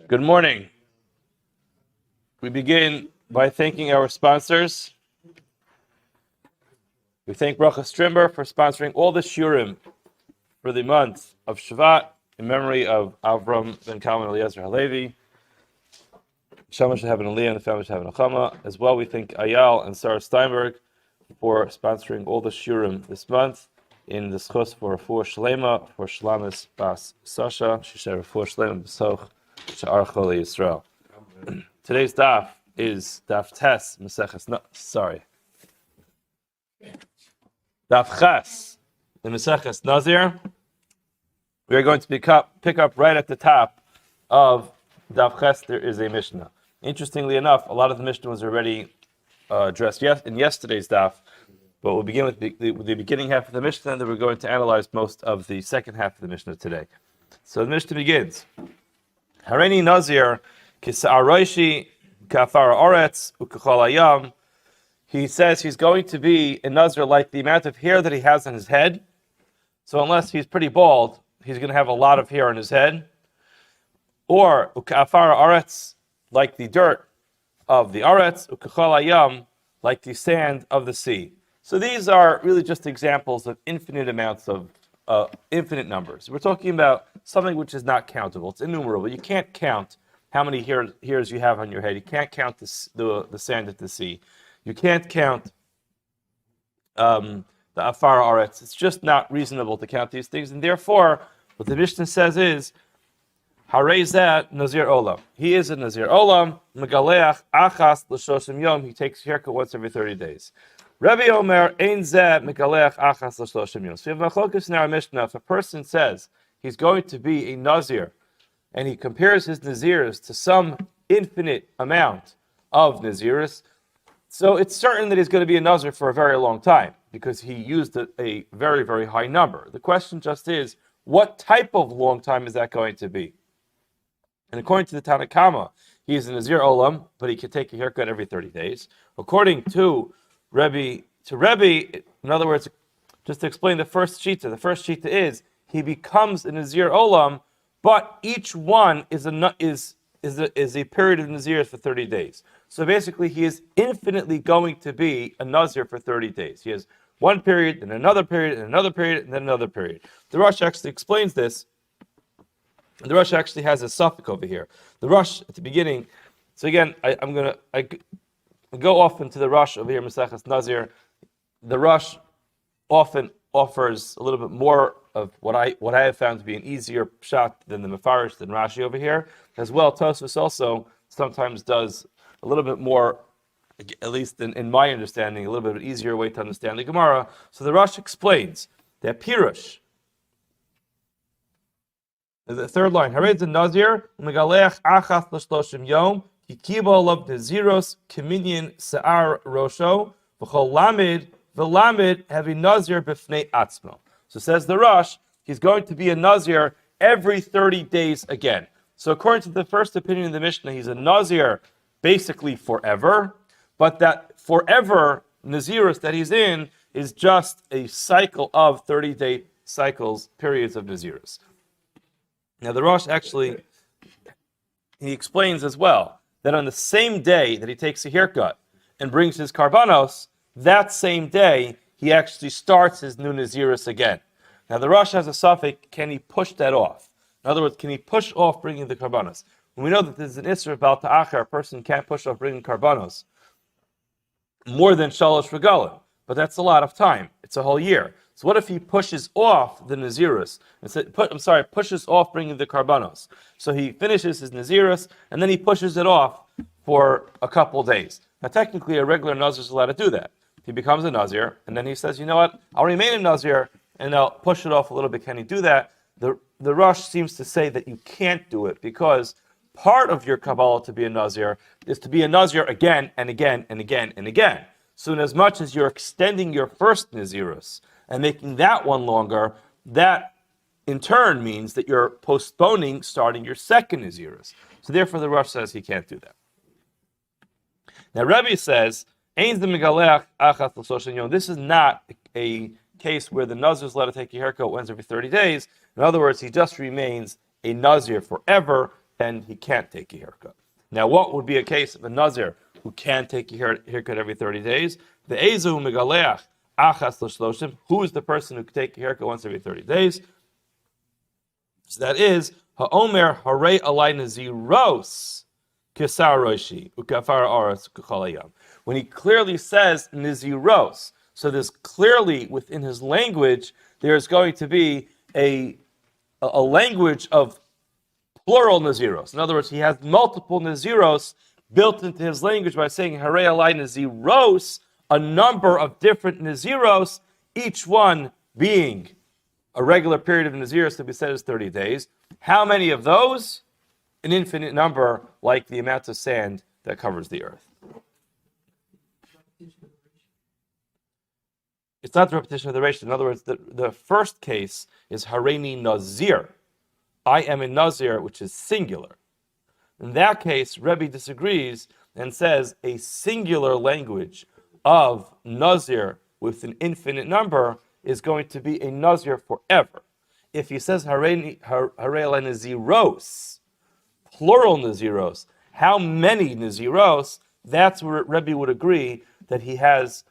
Good morning. We begin by thanking our sponsors. We thank Bracha Strimber for sponsoring all the shurim for the month of Shvat in memory of Avraham ben Kalman, Eliezer, HaLevi. Shama should have an Aliyah and the family should have an Achama. As well, we thank Ayal and Sara Steinberg for sponsoring all the shurim this month in the zechus for refuah sheleimah for Shulamis bas Susha. She said refuah sheleimah b'soch she'archol Yisrael. Today's daf is daf tes meseches. No, sorry, daf ches the meseches Nazir. We are going to pick up right at the top of daf ches. There is a mishnah. Interestingly enough, a lot of the mishnah was already addressed in yesterday's daf. But we'll begin with the beginning half of the Mishnah, and then we're going to analyze most of the second half of the Mishnah today. So the Mishnah begins. Hareini Nazir kisa'aroishi kafara oretz ukachol hayam. He says he's going to be a Nazir like the amount of hair that he has on his head. So unless he's pretty bald, he's going to have a lot of hair on his head. Or ukafara oretz, like the dirt of the oretz, ukachol hayam, like the sand of the sea. So these are really just examples of infinite amounts of infinite numbers. We're talking about something which is not countable. It's innumerable. You can't count how many hairs you have on your head. You can't count the sand at the sea. You can't count the afar aretz. It's just not reasonable to count these things. And therefore, what the Mishnah says is, Harezat Nazir Olam. He is a Nazir Olam. Megaleach achas l'shoshim yom. He takes a haircut once every 30 days. Rabbi Omer ein zeh megalech achas l'shloshim yom. So we have machlokas in our Mishnah. If a person says he's going to be a Nazir, and he compares his Nazirs to some infinite amount of Nazirs, so it's certain that he's going to be a Nazir for a very long time, because he used a very, very high number. The question just is, what type of long time is that going to be? And according to the Tanakama, he is a Nazir Olam, but he can take a haircut every 30 days. According to Rebbe, in other words, just to explain the first shita is he becomes a Nazir Olam, but each one is a period of Nazirs for 30 days. So basically, he is infinitely going to be a Nazir for 30 days. He has one period, then another period, and another period, and then another period. The Rosh actually explains this. The Rosh actually has a suffix over here. The Rosh at the beginning. So again, I go off into the Rosh over here, Maseches Nazir. The Rosh often offers a little bit more of what I have found to be an easier shot than the Mefarish, than Rashi over here. As well, Tosfos also sometimes does a little bit more, at least in my understanding, a little bit of an easier way to understand the Gemara. So the Rosh explains that Pirush, the third line, Hared Nazir, Megalech Achas L'Shloshim Yom, Kikibo Lov Naziros, Kiminyan Sa'ar Rosho, V'chol Lamed, V'lamed Hevi Nazir B'fnei Atzmo. So says the Rosh, he's going to be a Nazir every 30 days again. So according to the first opinion of the Mishnah, he's a Nazir basically forever, but that forever Naziros that he's in is just a cycle of 30-day cycles, periods of Naziros. Now the Rosh actually, he explains as well, that on the same day that he takes a haircut and brings his karbanos, that same day he actually starts his new Naziris again. Now the Rosh has a suffix, can he push that off? In other words, can he push off bringing the karbanos? When we know that there's an Isra of Bal Ta'achar, a person can't push off bringing karbanos more than Shalosh Regalim, but that's a lot of time. It's a whole year. So what if he pushes off the Naziris? Pushes off bringing the karbanos. So he finishes his Naziris, and then he pushes it off for a couple days. Now technically a regular Nazir is allowed to do that. He becomes a Nazir, and then he says, you know what, I'll remain a Nazir, and I'll push it off a little bit. Can he do that? The Rosh seems to say that you can't do it, because part of your Kabbalah to be a Nazir is to be a Nazir again and again and again and again. So in as much as you're extending your first Nazirus and making that one longer, that in turn means that you're postponing starting your second Nazirus. So therefore the Rosh says he can't do that. Now Rebbe says, this is not a case where the Nazir is allowed to take a haircut once every 30 days. In other words, he just remains a Nazir forever. then he can't take a haircut. Now, what would be a case of a Nazir who can take a haircut every 30 days? The Ezu Megaleach Achas L'Shloshim, who is the person who can take a haircut once every 30 days? So that is Ha'omer Harei Alai Naziros Kesar Roshi Ukafar Aras Kuchalayam. When he clearly says Naziros, so there's clearly within his language, there's going to be a language of plural Naziros. In other words, he has multiple Naziros built into his language by saying Harei Alai Naziros, a number of different Naziros, each one being a regular period of Naziros that we said is 30 days. How many of those? An infinite number, like the amount of sand that covers the earth. It's not the repetition of the ratio. In other words, the first case is Hareini Nazir. I am a Nazir, which is singular. In that case, Rebbe disagrees and says a singular language of Nazir with an infinite number is going to be a Nazir forever. If he says Harei Naziros, plural Naziros, how many Naziros? That's where Rebbe would agree that he has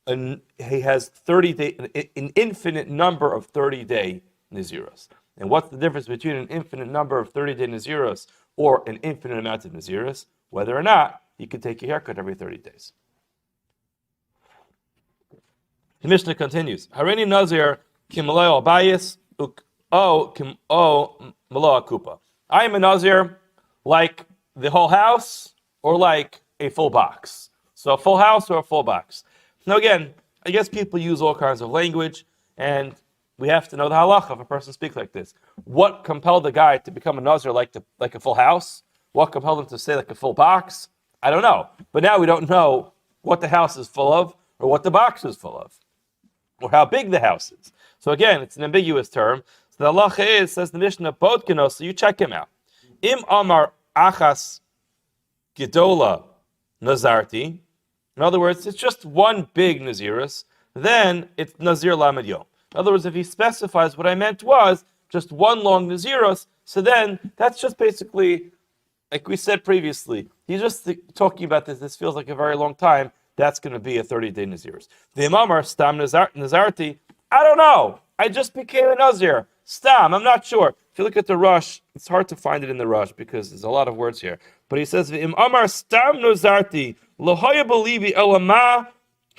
30 day, an infinite number of 30-day Naziros. And what's the difference between an infinite number of 30-day Naziros or an infinite amount of Naziros? Whether or not you can take a haircut every 30 days. The Mishnah continues. Hareini Nazir kim maleo abayis kim maleo akupa. I am a Nazir like the whole house or like a full box. So a full house or a full box. Now again, I guess people use all kinds of language, and we have to know the halacha if a person speaks like this. What compelled the guy to become a Nazir like a full house? What compelled him to say like a full box? I don't know. But now we don't know what the house is full of or what the box is full of, or how big the house is. So again, it's an ambiguous term. So the halacha is, says the Mishnah, Bodkino, so you check him out. Im Amar Achas Gedola Nazarti. In other words, it's just one big Nazirus, then it's Nazir Lamed Yom. In other words, if he specifies what I meant was just one long Nazirus, so then that's just basically, like we said previously, he's just talking about this. This feels like a very long time. That's going to be a 30-day Nazirus. The Imamar Stam Nazarti, I don't know. I just became a Nazir. Stam, I'm not sure. If you look at the Rush, it's hard to find it in the Rush because there's a lot of words here. But he says, Imamar Stam Nazarti, Lohoya Belivi Elama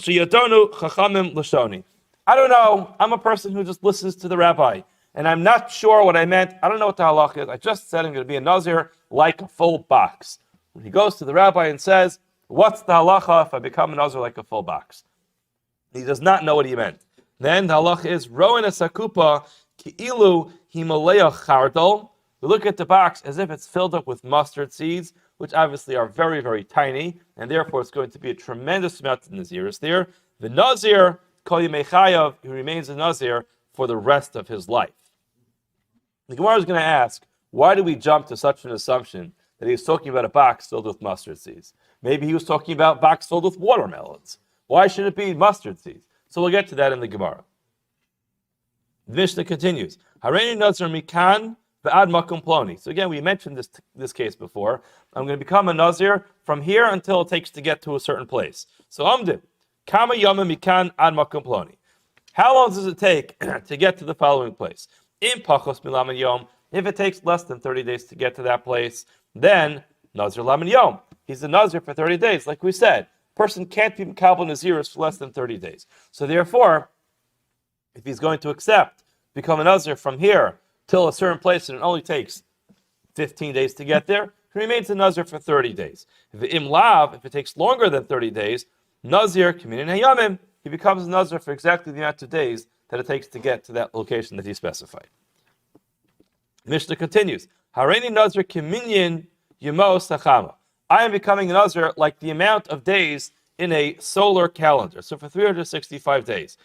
Shiyadonu Chachamim Lashoni. I don't know. I'm a person who just listens to the rabbi, and I'm not sure what I meant. I don't know what the halach is. I just said I'm going to be a Nazir like a full box. When he goes to the rabbi and says, what's the halacha if I become a Nazir like a full box? He does not know what he meant. Then the halacha is, Roen Esakupa Ki'ilu Himalaya Chardal. We look at the box as if it's filled up with mustard seeds, which obviously are very, very tiny, and therefore it's going to be a tremendous amount of Naziris there. The Nazir, Kol Yimei Chayav, he remains a Nazir for the rest of his life. The Gemara is going to ask, why do we jump to such an assumption that he's talking about a box filled with mustard seeds? Maybe he was talking about a box filled with watermelons. Why should it be mustard seeds? So we'll get to that in the Gemara. The Mishnah continues. Hareini Nazir Mikan Ve'ad Makom Ploni. So again, we mentioned this case before. I'm going to become a Nazir from here until it takes to get to a certain place. So Amdim, Kama Yama Mikan Ad Makom Ploni. How long does it take to get to the following place? In Pachos Milaman Yom. If it takes less than 30 days to get to that place, then Nazir Laman Yom. He's a Nazir for 30 days, like we said. Person can't be Kabbalah Naziris for less than 30 days. So therefore, if he's going to become a Nazir from here till a certain place, and it only takes 15 days to get there, he remains a Nazir for 30 days. If it takes longer than 30 days, Nazir, Kaminin Hayamim, he becomes a Nazir for exactly the amount of days that it takes to get to that location that he specified. Mishnah continues, Hareini Nazir Kaminin Yemos Hachama. I am becoming a Nazir like the amount of days in a solar calendar. So for 365 days.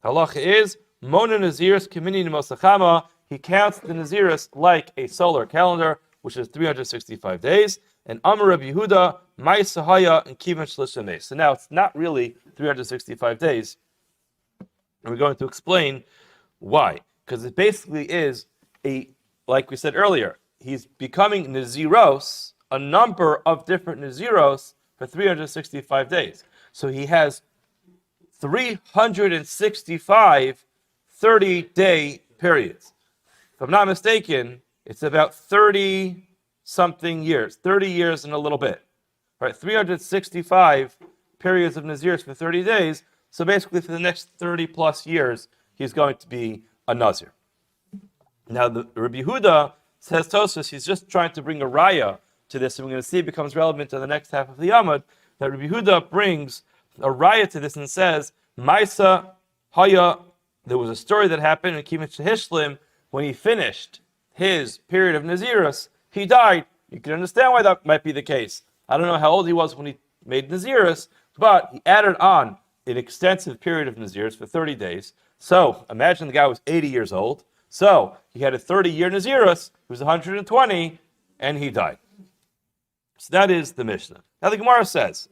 Halacha is, Mona Naziris Kaminin Yemos Hachama. He counts the Naziris like a solar calendar, which is 365 days. And Amar Rabbi Yehuda, Mai Sahaya, and Kivan Shlishameh. So now it's not really 365 days. And we're going to explain why. Because it basically is like we said earlier, he's becoming Naziros, a number of different Naziros for 365 days. So he has 365 30-day periods. If I'm not mistaken, it's about 30-something years, 30 years and a little bit. Right, 365 periods of Naziris for 30 days. So basically for the next 30 plus years, he's going to be a Nazir. Now, the Rabbi Yehuda says Tosfos, he's just trying to bring a raya to this, and we're going to see it becomes relevant to the next half of the Yamud, that Rabbi Yehuda brings a raya to this and says, Maisa Haya, there was a story that happened in Kimet Shehishlim, when he finished his period of Naziris, he died. You can understand why that might be the case. I don't know how old he was when he made Naziris, but he added on an extensive period of Naziris for 30 days. So imagine the guy was 80 years old. So he had a 30-year Naziris, he was 120, and he died. So that is the Mishnah. Now the Gemara says,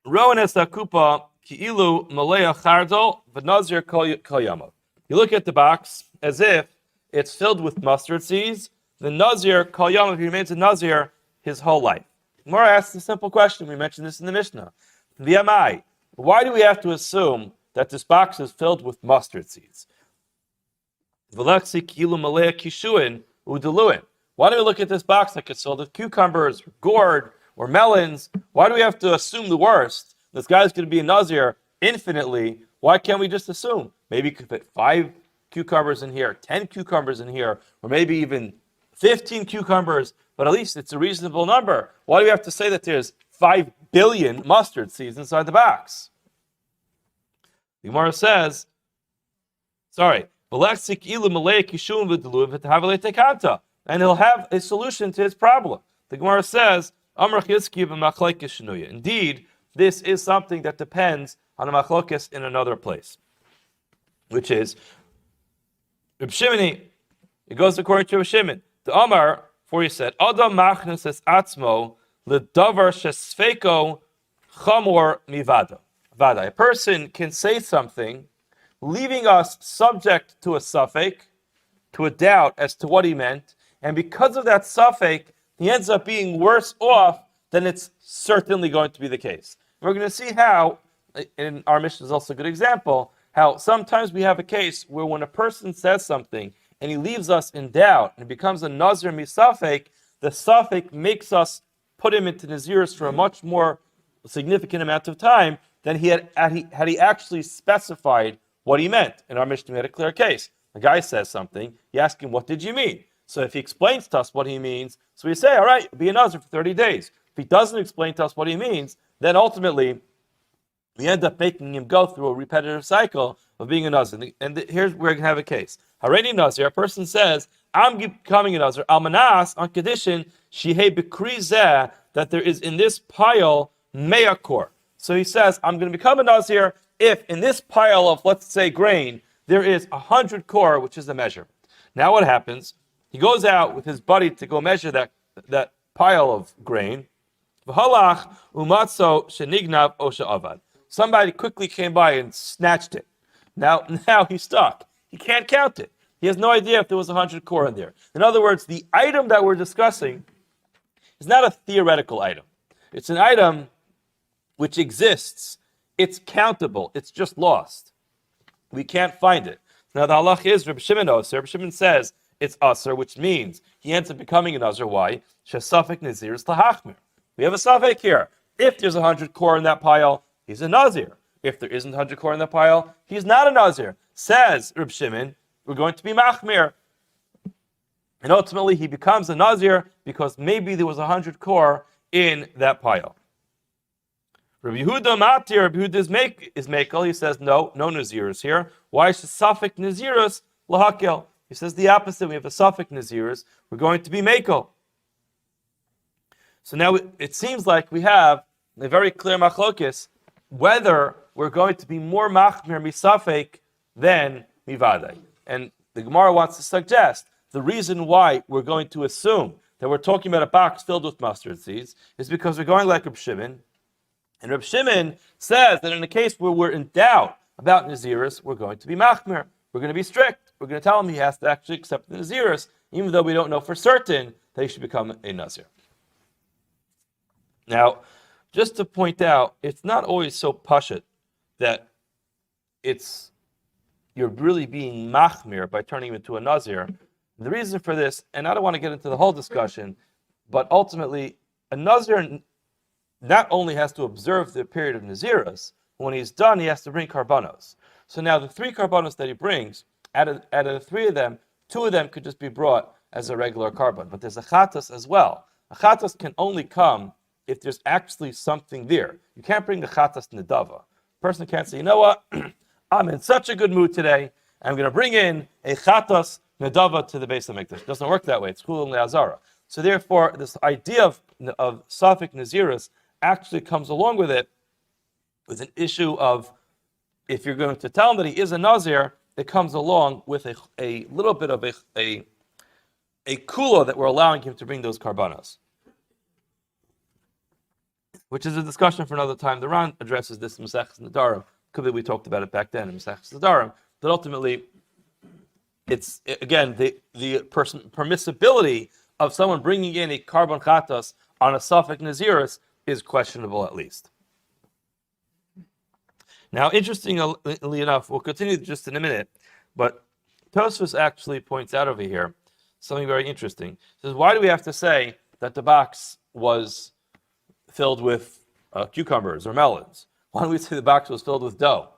Rowan es hakupa ki'ilu malaya chardol v'nazir kol yamav. You look at the box as if it's filled with mustard seeds. The Nazir kol yamav, he remains a Nazir his whole life. Gemara asks a simple question. We mentioned this in the Mishnah. V'yamai, why do we have to assume that this box is filled with mustard seeds? V'leksi ki'ilu malaya kishuin udeluin. Why do we look at this box like it's filled with cucumbers, or gourd, or melons? Why do we have to assume the worst? This guy's going to be a Nazir infinitely. Why can't we just assume? Maybe you could fit 5 cucumbers in here, 10 cucumbers in here, or maybe even 15 cucumbers, but at least it's a reasonable number. Why do we have to say that there's 5 billion mustard seeds inside the box? The Gemara says, and he'll have a solution to his problem. The Gemara says, indeed, this is something that depends on a machlokes in another place, which is Reb Shimoni. It goes according to Reb Shimon. The Amar, for he said, Adam machnes es atzmo ledavar shesfeko chamor mivada. A person can say something, leaving us subject to a suffix, to a doubt as to what he meant, and because of that suffix, he ends up being worse off than it's certainly going to be the case. We're going to see how, in our Mishnah is also a good example, how sometimes we have a case where when a person says something and he leaves us in doubt and it becomes a Nazir misafek, the suffix makes us put him into Naziris for a much more significant amount of time than he had he actually specified what he meant. In our Mishnah, we had a clear case. A guy says something, you ask him, what did you mean? So if he explains to us what he means, so we say, all right, be a Nazir for 30 days. If he doesn't explain to us what he means, then ultimately we end up making him go through a repetitive cycle of being a Nazir. And here's where we can have a case. Hareni Nazir, a person says, I'm becoming a Nazir, Almanas, on condition, Shihei Bekrizeh, that there is in this pile Mea Kor. So he says, I'm going to become a Nazir if in this pile of, let's say, grain, there is 100 kor, which is the measure. Now what happens? He goes out with his buddy to go measure that pile of grain. Somebody quickly came by and snatched it. Now he's stuck. He can't count it. He has no idea if there was 100 kor in there. In other words, the item that we're discussing is not a theoretical item. It's an item which exists. It's countable. It's just lost. We can't find it. Now the halach is Reb Shimon Oser. Reb Shimon says it's Aser, which means he ends up becoming an Aser. Why? Shesafek Nazir is Lahachmir. We have a Safek here. If there's 100 kor in that pile, he's a Nazir. If there isn't 100 kor in that pile, he's not a Nazir. Says Reb Shimon, we're going to be Machmir. And ultimately he becomes a Nazir because maybe there was 100 kor in that Rabbi Yehuda Matir, Rabbi Yehuda is Mekel. He says, no Naziris here. Why is the Safek Naziris Lahakel? He says the opposite. We have a Safek Naziris. We're going to be Mekel. So now it seems like we have a very clear machlokis whether we're going to be more machmir misafek than mivadai. And the Gemara wants to suggest the reason why we're going to assume that we're talking about a box filled with mustard seeds is because we're going like Reb Shimon. And Reb Shimon says that in a case where we're in doubt about Naziris, we're going to be machmir. We're going to be strict. We're going to tell him he has to actually accept the Naziris even though we don't know for certain that he should become a Nazir. Now, just to point out, it's not always so pashut that you're really being machmir by turning him into a Nazir. The reason for this, and I don't want to get into the whole discussion, but ultimately, a Nazir not only has to observe the period of Nazirus, when he's done, he has to bring karbanos. So now the 3 karbanos that he brings, out of the 3 of them, 2 of them could just be brought as a regular karban. But there's a chatas as well. A chatas can only come if there's actually something there. You can't bring the chatas nedava. A person can't say, you know what, I'm in such a good mood today, I'm going to bring in a chatas nedava to the base of Mikdash. It doesn't work that way. It's chul and le'azara. So therefore, this idea of Safik Nazirus actually comes along with it, with an issue of, if you're going to tell him that he is a Nazir, it comes along with a little bit of a kula that we're allowing him to bring those karbanos, which is a discussion for another time. The Ran addresses this in Masechus Nedarim. Could be we talked about it back then in Masechus Nedarim. But ultimately, it's again the permissibility of someone bringing in a carbon chatas on a Safek Nazirus is questionable at least. Now, interestingly enough, we'll continue just in a minute, but Tosfos actually points out over here something very interesting. He says, why do we have to say that the box was filled with cucumbers or melons? Why don't we say the box was filled with dough?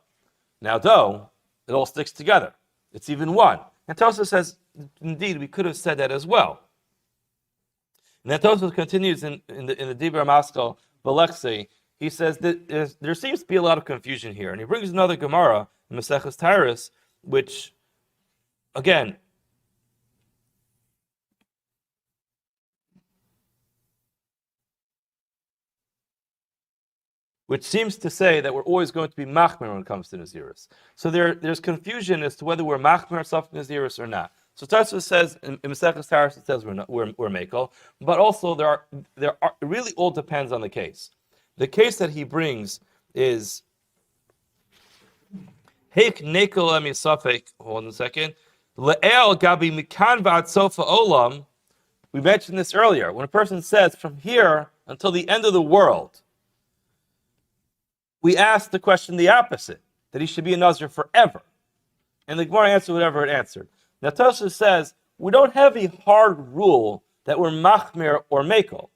Now, dough, it all sticks together. It's even one. And Tosfos says, indeed, we could have said that as well. And then Tosfos continues in the Dibur Maskal Balexi. He says that there seems to be a lot of confusion here. And he brings another Gemara in Maseches Tyrus, which, again, which seems to say that we're always going to be machmer when it comes to Nazirus. So there's confusion as to whether we're machmer Safek Nazirus or not. So Tosfos says in Maseches Tyrus it says we're mekel, but also it really all depends on the case. The case that he brings is Heik Nekel Emi Safek. Hold on a second. Le'el Gabi Mikan V'ad Sofa Olam. We mentioned this earlier. When a person says from here until the end of the world, we ask the question the opposite, that he should be a Nazir forever. And the Gemara answered whatever it answered. Now Tosfos says we don't have a hard rule that we're machmir or mekel.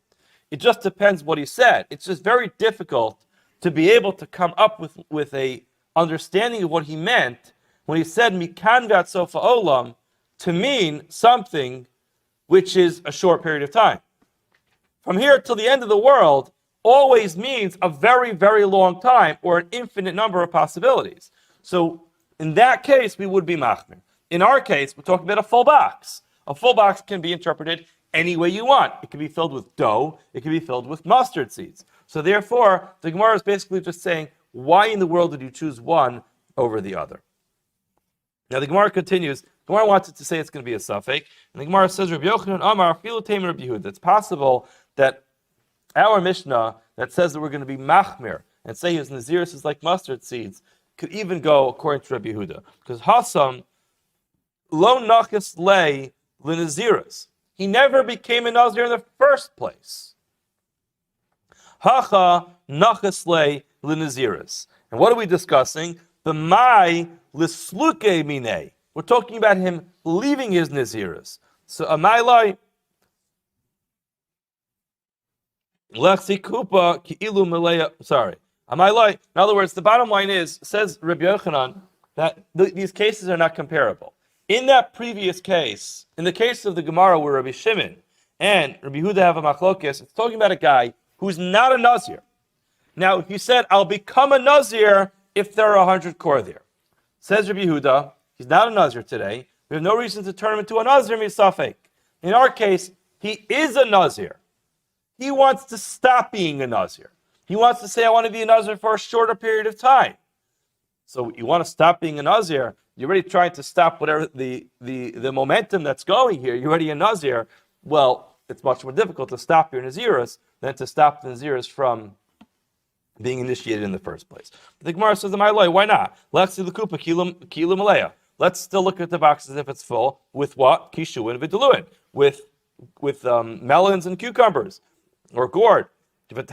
It just depends what he said. It's just very difficult to be able to come up with a understanding of what he meant when he said mikan v'ad sofa olam to mean something which is a short period of time. From here till the end of the world always means a very, very long time or an infinite number of possibilities. So in that case, we would be machmir. In our case, we're talking about a full box. A full box can be interpreted any way you want. It can be filled with dough. It can be filled with mustard seeds. So therefore, the Gemara is basically just saying, why in the world did you choose one over the other? Now the Gemara continues. The Gemara wanted to say it's going to be a suffix. And the Gemara says, Rabbi Yochanan Amar, Filu Tamer Rabbi Yehuda. It's possible that our Mishnah that says that we're going to be machmir and say his Nazirus is like mustard seeds could even go according to Rabbi Yehuda. Because Hassam, lo nachas lei l'Nazirus. He never became a Nazir in the first place. Hacha nachas lei l'Nazirus. And what are we discussing? The mai l'sluke mine. We're talking about him leaving his Nazirus. So amai lai lechsi kupa ki'ilu meleya. Sorry. Amai lai. In other words, the bottom line is, says Rabbi Yochanan, that these cases are not comparable. In that previous case, in the case of the Gemara where Rabbi Shimon and Rabbi Yehuda have a machlokes, it's talking about a guy who's not a Nazir. Now, if you said, I'll become a Nazir if there are 100 kor there. Says Rabbi Yehuda, he's not a Nazir today. We have no reason to turn him into a Nazir misafek. In our case, he is a Nazir. He wants to stop being a Nazir. He wants to say, I want to be a Nazir for a shorter period of time. So you want to stop being a Nazir, you're already trying to stop whatever the momentum that's going here. You're already a Nazir. Well, it's much more difficult to stop your Nazirus than to stop the Nazirus from being initiated in the first place. The Gemara says, why not? Lechsi l'kupa kilu maleya. let's still look at the box as if it's full. With what? Kishu and Viduluin. With melons and cucumbers. Or gourd. The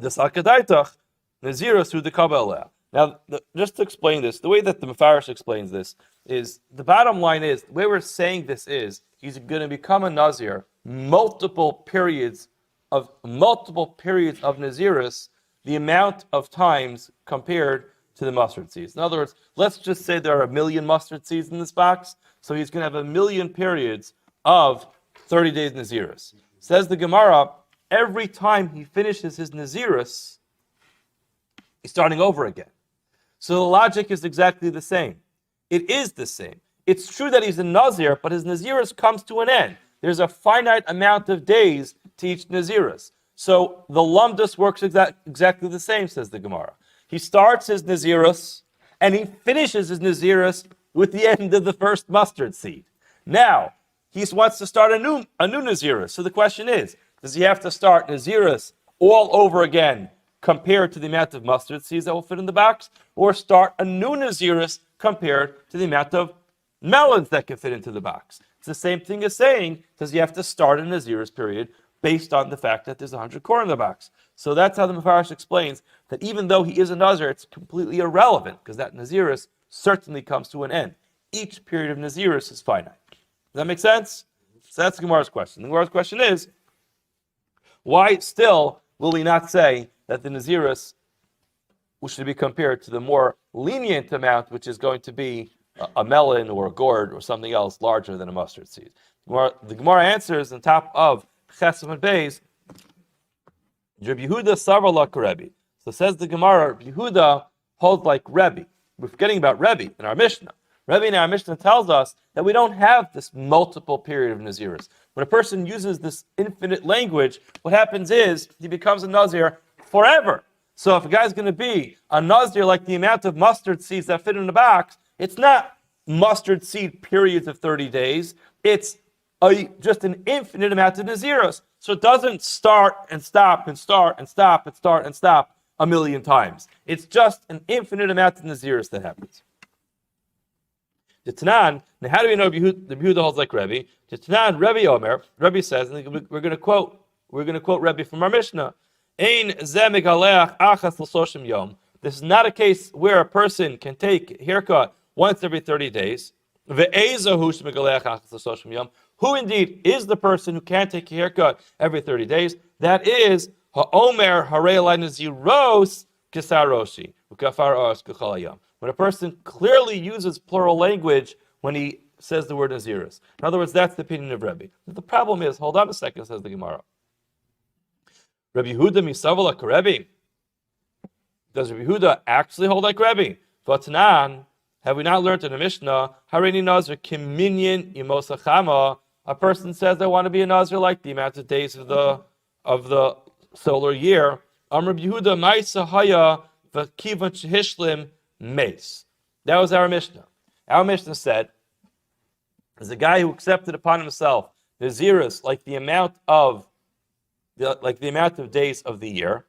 Sakadaitach, Nazirus through the Kabbalah. Now, just to explain this, the way that the Mefarish explains this is, the bottom line is, the way we're saying this is, he's going to become a Nazir multiple periods of Nazirus, the amount of times compared to the mustard seeds. In other words, let's just say there are 1 million mustard seeds in this box, so he's going to have 1 million periods of 30 days Nazirus. Says the Gemara, every time he finishes his Nazirus, he's starting over again. So the logic is exactly the same. It is the same. It's true that he's a Nazir, but his Nazirus comes to an end. There's a finite amount of days to each Nazirus. So the Lumdus works exactly the same, says the Gemara. He starts his Nazirus, and he finishes his Nazirus with the end of the first mustard seed. Now, he wants to start a new Nazirus. So the question is, does he have to start Nazirus all over again compared to the amount of mustard seeds that will fit in the box, or start a new Nazirus compared to the amount of melons that can fit into the box? It's the same thing as saying, does he have to start a Nazirus period based on the fact that there's 100 korah in the box? So that's how the Mefarish explains that even though he is a Nazir, it's completely irrelevant, because that Nazirus certainly comes to an end. Each period of Nazirus is finite. Does that make sense? So that's the Gemara's question. The Gemara's question is, why still will we not say that the Nazirus should be compared to the more lenient amount, which is going to be a melon or a gourd or something else larger than a mustard seed? The Gemara answers on top of Chesed and Beis, Rabbi Yehuda Savar like Rebbe. So says the Gemara, Rabbi Yehuda holds like Rebbe. We're forgetting about Rebbe in our Mishnah. Rebbe in our Mishnah tells us that we don't have this multiple period of Nazirus. When a person uses this infinite language, what happens is he becomes a Nazir forever. So if a guy's going to be a Nazir like the amount of mustard seeds that fit in the box, it's not mustard seed periods of 30 days. It's just an infinite amount of Nazirus. So it doesn't start and stop and start and stop and start and stop 1 million times. It's just an infinite amount of Nazirus that happens. The Tanan, now how do we know the Yehuda holds like Rebbe? The Tanan, Rebbe Omer, Rebbe says, and we're going to quote Rebbe from our Mishnah. Ein ze megaleach achas l'soshim yom. This is not a case where a person can take a haircut once every 30 days. Ve'ezahu shemegaleach achas l'soshim yom. Who indeed is the person who can take a haircut every 30 days? That is ha'omer harei alai naziros kisaroshi u'kafar os k'chol hayom. When a person clearly uses plural language when he says the word Nazirus. In other words, that's the opinion of Rebbe. The problem is, hold on a second, says the Gemara. Rabbi Yehuda misaval like Rebbe. Does Rabbi Yehuda actually hold like Rebbe? V'tanan, have we not learned in the Mishnah, Harini Nazir kiminyan yimosachama? A person says, I want to be a Nazir like the amount of days of the solar year. Rabbi Yehuda ma'isa haya v'kivan shehishlim mace. That was our Mishnah. Our Mishnah said, as a guy who accepted upon himself Nazirus like the amount of days of the year,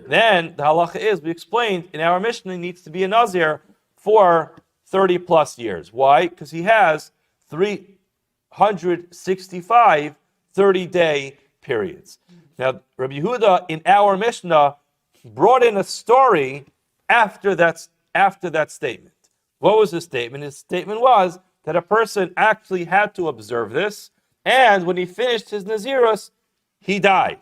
then the halacha is, we explained in our Mishnah, he needs to be a Nazir for 30 plus years. Why? Because he has 365 30-day periods. Now, Rabbi Yehuda in our Mishnah brought in a story after that statement. What was his statement? His statement was that a person actually had to observe this, and when he finished his Nazirus, he died.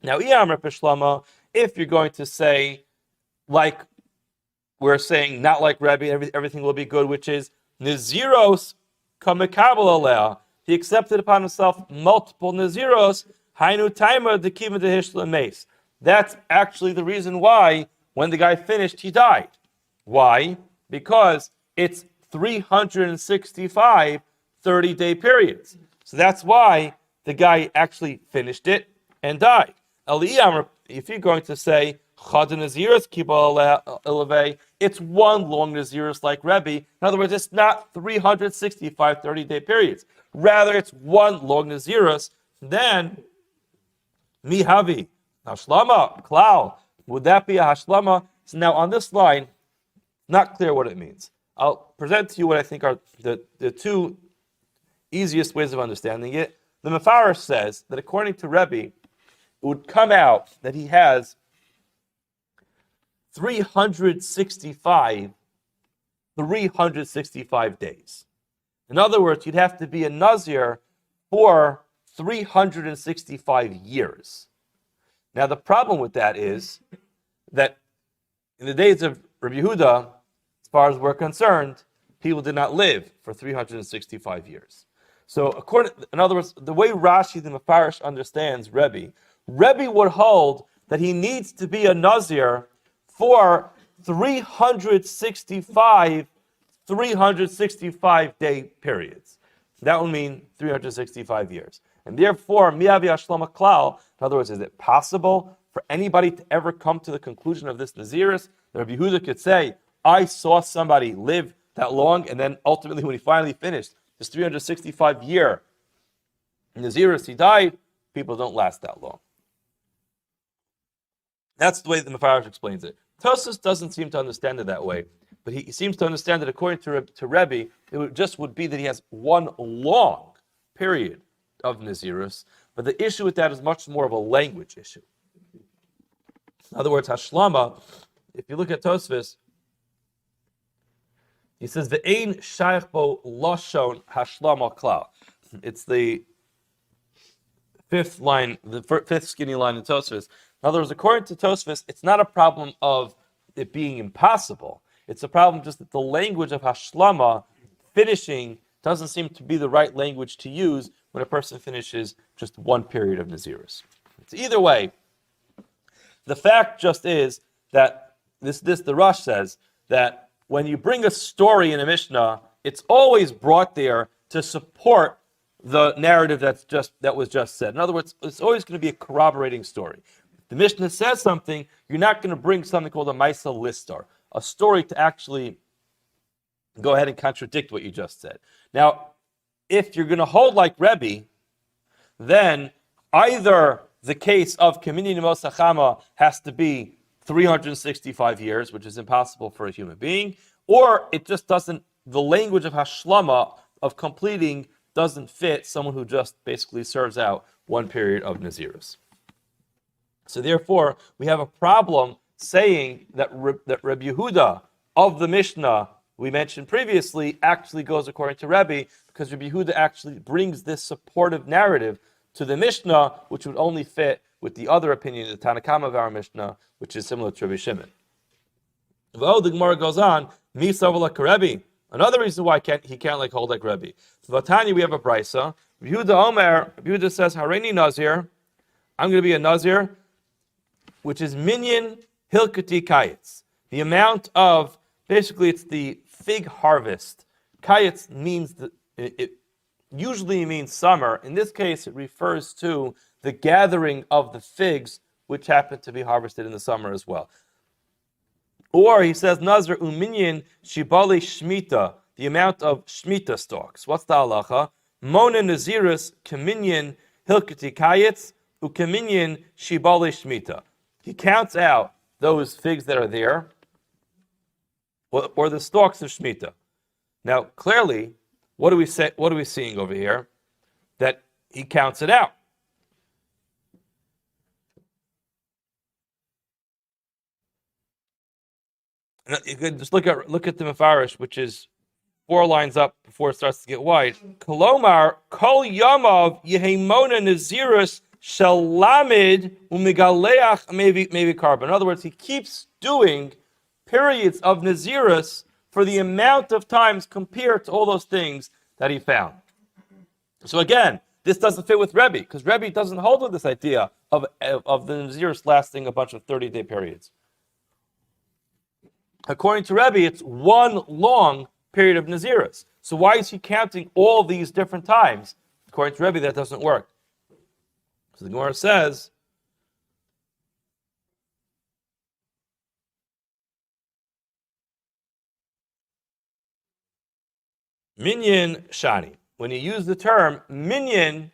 Now, if you're going to say, like we're saying, not like Rebbe, everything will be good, which is Naziros kamekabel aleh. He accepted upon himself multiple Naziros, hainu taima dekiva dehishla mace. That's actually the reason why when the guy finished, he died. Why? Because it's 365 30-day periods. So that's why the guy actually finished it and died. If you're going to say, it's one long Nazirus like Rebbe. In other words, it's not 365 30-day periods. Rather, it's one long Nazirus. Then, Mihavi, Hashlama, Klal. Would that be a Hashlama? So now on this line, Not clear what it means. I'll present to you what I think are the two easiest ways of understanding it. The Mefarish says that according to Rebbe, it would come out that he has 365 days. In other words, you'd have to be a Nazir for 365 years. Now, the problem with that is that in the days of Rabbi Yehuda, as far as we're concerned, people did not live for 365 years. So, in other words, the way Rashi the Mefarish understands Rebbe would hold that he needs to be a Nazir for 365 day periods. That would mean 365 years. And therefore, miyavi hashlama klal, in other words, is it possible for anybody to ever come to the conclusion of this Nazirus? That Rabbi Yehuda could say, I saw somebody live that long, and then ultimately when he finally finished his 365-year Nazirus, he died. People don't last that long. That's the way the Mefarish explains it. Tosfos doesn't seem to understand it that way, but he seems to understand that according to Rebbe, it would be that he has one long period of Nazirus, but the issue with that is much more of a language issue. In other words, Hashlama, if you look at Tosfos, he says, Ve'ein shaykh bo lashon hashlama klal. It's the fifth line, the fifth skinny line in Tosfos. In other words, according to Tosfos, it's not a problem of it being impossible. It's a problem just that the language of hashlama, finishing, doesn't seem to be the right language to use when a person finishes just one period of Nazirus. It's either way, the fact just is that the Rush says that when you bring a story in a Mishnah, it's always brought there to support the narrative that was just said. In other words, it's always going to be a corroborating story. If the Mishnah says something, you're not going to bring something called a Maisa Listar, a story to actually go ahead and contradict what you just said. Now, if you're going to hold like Rebbe, then either the case of Kamini Nemosachama has to be 365 years, which is impossible for a human being, or it just doesn't, the language of Hashlama, of completing, doesn't fit someone who just basically serves out one period of Nazirus. So therefore, we have a problem saying that Rabbi Yehuda of the Mishnah we mentioned previously actually goes according to Rebbe, because Rabbi Yehuda actually brings this supportive narrative to the Mishnah, which would only fit with the other opinion, the Tanakama of our Mishnah, which is similar to Rabbi Shimon. Well, the Gemara goes on, Rebbe. Another reason why he can't like hold like Rebbe. Vatani, we have a brisa. Rabbi Yehuda says, Hareini Nazir, I'm going to be a Nazir, which is minyan hilkati kayetz. The amount of, basically it's the fig harvest. Kayetz means, it usually means summer. In this case, it refers to the gathering of the figs, which happen to be harvested in the summer as well. Or he says, Nazir uminyan shibali shmita, the amount of shmita stalks. What's the halacha? Mona nazirus kaminyan hilkati kayetz ukaminyan shibali shmita. He counts out those figs that are there, or the stalks of shmita. Now, clearly, what are we seeing over here? That he counts it out. You could just look at the Mefarish, which is 4 lines up before it starts to get wide. Kolomar kol yamav yehemona nazirus shelamid umigaleach maybe carbon. In other words, he keeps doing periods of nazirus for the amount of times compared to all those things that he found. So again, this doesn't fit with Rebbe, because Rebbe doesn't hold with this idea of the nazirus lasting a bunch of 30-day periods. According to Rebbe, it's one long period of Nazirus. So why is he counting all these different times? According to Rebbe, that doesn't work. So the Gemara says, Minyan Shani. When you use the term Minyan,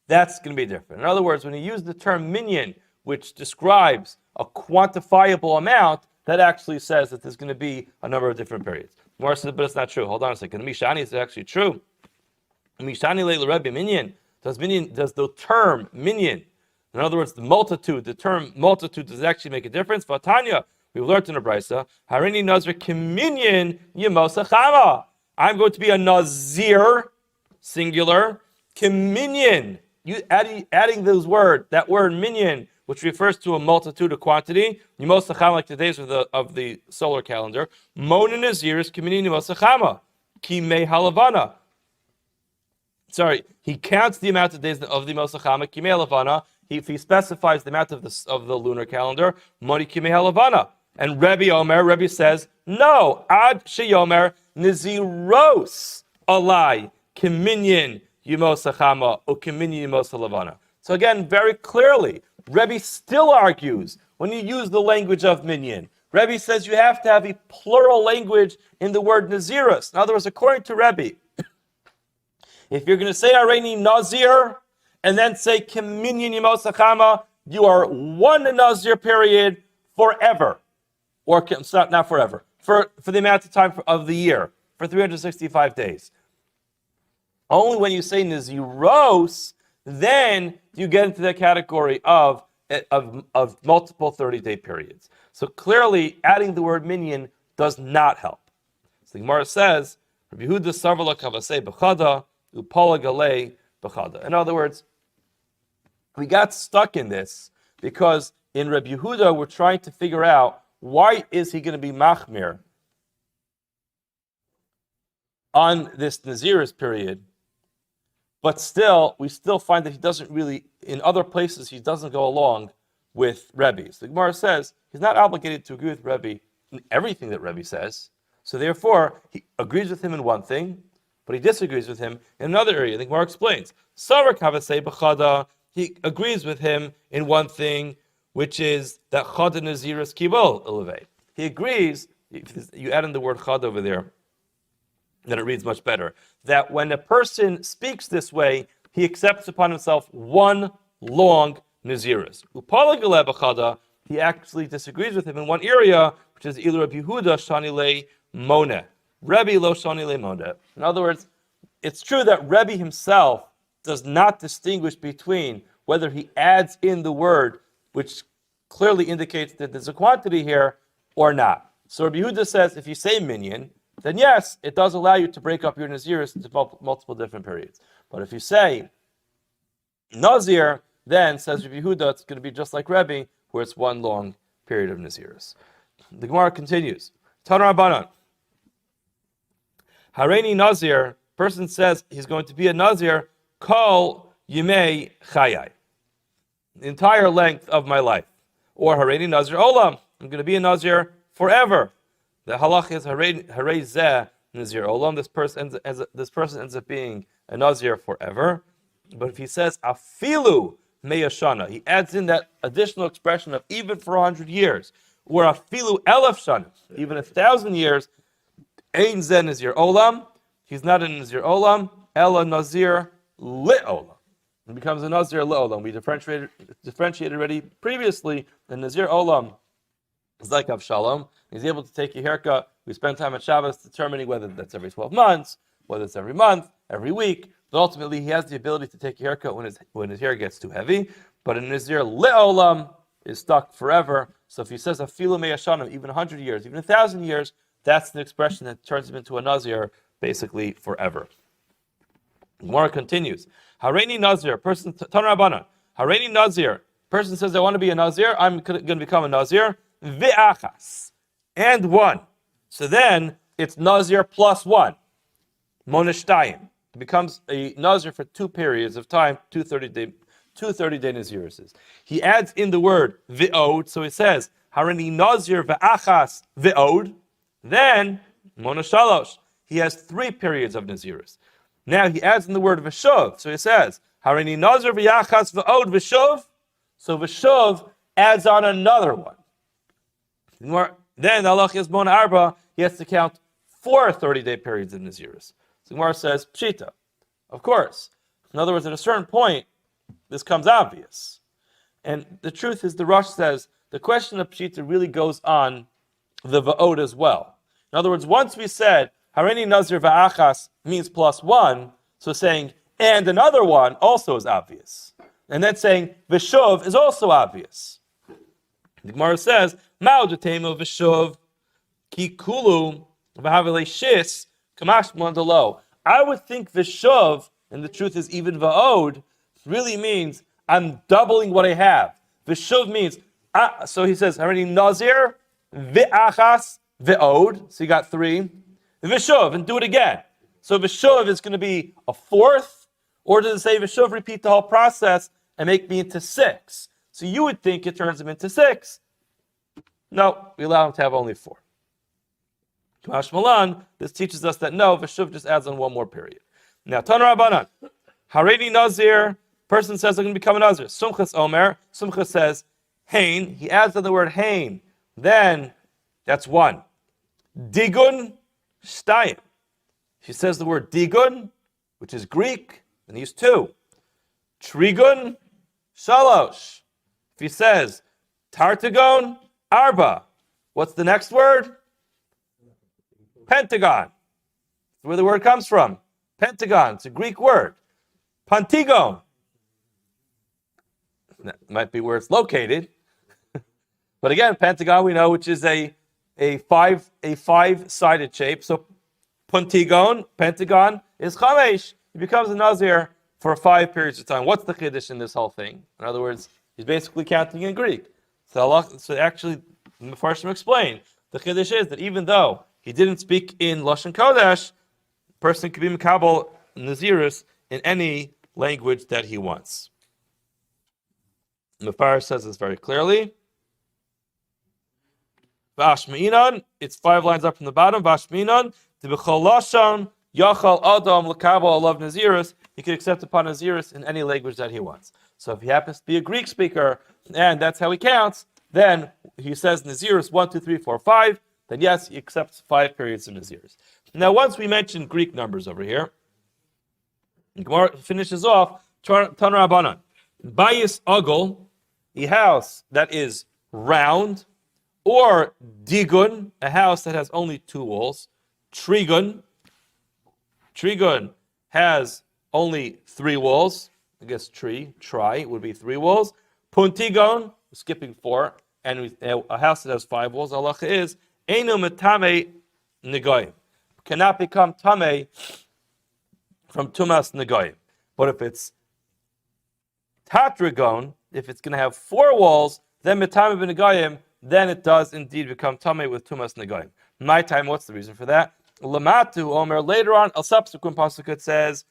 that's going to be different. In other words, when you use the term Minyan, which describes a quantifiable amount, that actually says that there's going to be a number of different periods. Gemara says, but it's not true. Hold on a second. Mishani is actually true. Mishani leil Rebbe minyan. Does the term minyan, in other words, the term multitude, does it actually make a difference? Vatanya, we've learned in the Bracha, Harini Nazir Kiminyan Yemosa Chama. I'm going to be a Nazir, singular, Kiminyan. You adding that word minyan, which refers to a multitude, a quantity. Yemosa Chama, like the days of the solar calendar. Mona Nazir is Kiminyan Yemosa Chama. Kimei Halavana. Sorry, he counts the amount of days of the Yemosa Chama, Kimei Halavana. If he specifies the amount of the lunar calendar, Moni Kimei Halavana. And Rebbe says, no, Ad Sheyomer Niziros Alai Kiminyan Yemosa Chama or Kiminyan Yemosa Halavana. So again, very clearly, Rebbe still argues when you use the language of minyan. Rebbe says you have to have a plural language in the word Nazirus. In other words, according to Rebbe, if you're going to say Areini Nazir and then say Kiminyan Yemosa Chama, you are one Nazir period forever. Or not forever. For the amount of time of the year. For 365 days. Only when you say Naziros, then you get into the category of multiple 30-day periods. So clearly, adding the word minyan does not help. So the Gemara says, Rabbi Yehuda Sarvala Kavasei B'chada, Upala Galei B'chada. In other words, we got stuck in this because in Rabbi Yehuda, we're trying to figure out why is he going to be machmir on this Nazirus period, but we still find that he doesn't really, in other places, he doesn't go along with Rebbe. So the Gemara says he's not obligated to agree with Rebbe in everything that Rebbe says. So therefore, he agrees with him in one thing, but he disagrees with him in another area. The Gemara explains. Savar Kavasei B'chada, he agrees with him in one thing, which is that Chada Nazirus Kibol Elevei. He agrees, if you add in the word Chad over there, then it reads much better, that when a person speaks this way, he accepts upon himself one long Nazirus. Upala Galeh B'chada, he actually disagrees with him in one area, which is Ilu Rabbi Yehuda Shani Le Moneh. Rebbe Lo Shani Le Moneh. In other words, it's true that Rebbe himself does not distinguish between whether he adds in the word, which clearly indicates that there's a quantity here, or not. So Rabbi Yehuda says, if you say minyan, then yes, it does allow you to break up your Nazirus into multiple different periods. But if you say Nazir, then, says Rabbi Yehuda, it's going to be just like Rebbe, where it's one long period of Nazirus. The Gemara continues. Tanur Rabbanan. Hareini Nazir, person says he's going to be a Nazir, kol yimei chayai, the entire length of my life. Or Hareini Nazir Olam, I'm going to be a Nazir forever. The halach is Harei Zeh Nazir Olam, this person ends up being a Nazir forever. But if he says Afilu Meyashana, he adds in that additional expression of even for 100 years, or Afilu Elef Shana, even 1,000 years, Ein Zeh Nazir Olam, he's not a Nazir Olam, Ela Nazir Le'olam. He becomes a Nazir Le'olam. We differentiated already previously. The Nazir Olam is like Avshalom. He's able to take a haircut. We spend time at Shabbos determining whether that's every 12 months, whether it's every month, every week. But ultimately, he has the ability to take a haircut when his hair gets too heavy. But a Nazir Le'olam is stuck forever. So if he says Afilu Me'ashanim, even 100 years, even 1,000 years, that's the expression that turns him into a Nazir, basically forever. Gemara continues. Hareini Nazir, person, Tanur Rabbanan. Hareini Nazir, person says, I want to be a Nazir, I'm going to become a Nazir. Ve'achas, and one. So then, it's Nazir plus one. Moneshtayim. It becomes a Nazir for 2 periods of time, 230-day Naziruses. He adds in the word ve'od, so he says, Hareini Nazir ve'achas ve'od. Then, Moneshalosh. He has 3 periods of Nazirus. Now he adds in the word v'shuv, so he says, Hareini Nazir v'yachas v'od v'shuv. So v'shuv adds on another one. Then the halach is Mona Arba, he has to count 4 30-day periods of Nazirus. So Gemara says, Pshita. Of course. In other words, at a certain point, this comes obvious. And the truth is, the Rosh says, the question of Pshita really goes on the va'od as well. In other words, once we said Harini Nazir va'achas means plus one, so saying and another one also is obvious. And then saying v'shuv is also obvious. The Gemara says, Ma'u d'teimu v'shuv ki kulu v'havele shis kamash mandalo. I would think v'shuv, and the truth is even va'od, really means I'm doubling what I have. V'shuv means, so he says, Harini Nazir v'achas v'od, so you got three. V'shuv, and do it again. So v'shuv is going to be a fourth, or does it say v'shuv, repeat the whole process and make me into six? So you would think it turns him into six. No, we allow him to have only four. Kamash Malan, this teaches us that no, v'shuv just adds on one more period. Now, Tanur Rabbanan, Harini Nazir, person says I'm going to become a Nazir. Sumchas Omer, Sumchas says, Hain, he adds on the word Hain, then that's one. Digun, Shtayim. He says the word Digun, which is Greek, then he's two. Trigun, Shalosh. If he says Tartagon, Arba. What's the next word? Pentagon. That's where the word comes from. Pentagon. It's a Greek word. Pantigon. That might be where it's located. But again, pentagon we know, which is a five-sided shape. So Pantigon, pentagon, is Chamesh. He becomes a Nazir for 5 periods of time. What's the Chiddush in this whole thing? In other words, he's basically counting in Greek. So actually, the Mepharshim explain, the Chiddush is that even though he didn't speak in Lashon Kodesh, the person could be Mekabel Nazirus in any language that he wants. Mepharsh says this very clearly. Vashmi'inan, it's 5 lines up from the bottom. Vashmi'inan, T'b'chol Lashon, Yachal Adam L'kabel Alav Nazirus, he can accept upon Nazirus in any language that he wants. So if he happens to be a Greek speaker, and that's how he counts, then he says Nazirus 1, 2, 3, 4, 5, then yes, he accepts 5 periods of Nazirus. Now, once we mentioned Greek numbers over here, Gemara finishes off, Tanur Rabbanan. Bayis Agol, a house that is round, or Digun, a house that has only 2 walls. Trigun has only 3 walls. I guess tri would be 3 walls. Puntigon, skipping 4, and a house that has 5 walls. Allah is Einu metame negoyim, cannot become tame from tumas negoyim. But if it's tatragon, if it's going to have 4 walls, then metame b'negoyim, then it does indeed become tame with tumas negoyim. My time, what's the reason for that? Lamatu Omer, later on, a subsequent pasuk it says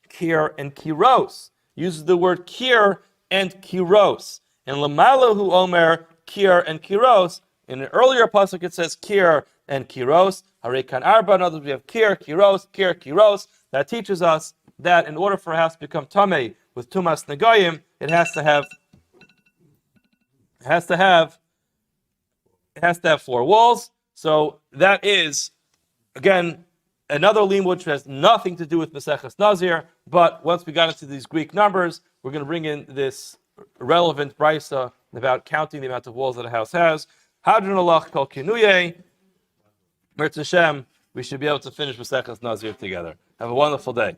kir and kiros. Uses the word kir and kiros. And lamalahu Omer, kir and kiros. In an earlier pasuk it says kir and kiros. Harekan arba, in other words, we have kir, kiros. That teaches us that in order for a house to become tame with tumas negoyim, it has to have 4 walls. So that is, again, another limud which has nothing to do with Maseches Nazir, but once we got into these Greek numbers, we're going to bring in this relevant brisa about counting the amount of walls that a house has. Hadron Allah kol kinuye. Mirz Hashem, we should be able to finish Maseches Nazir together. Have a wonderful day.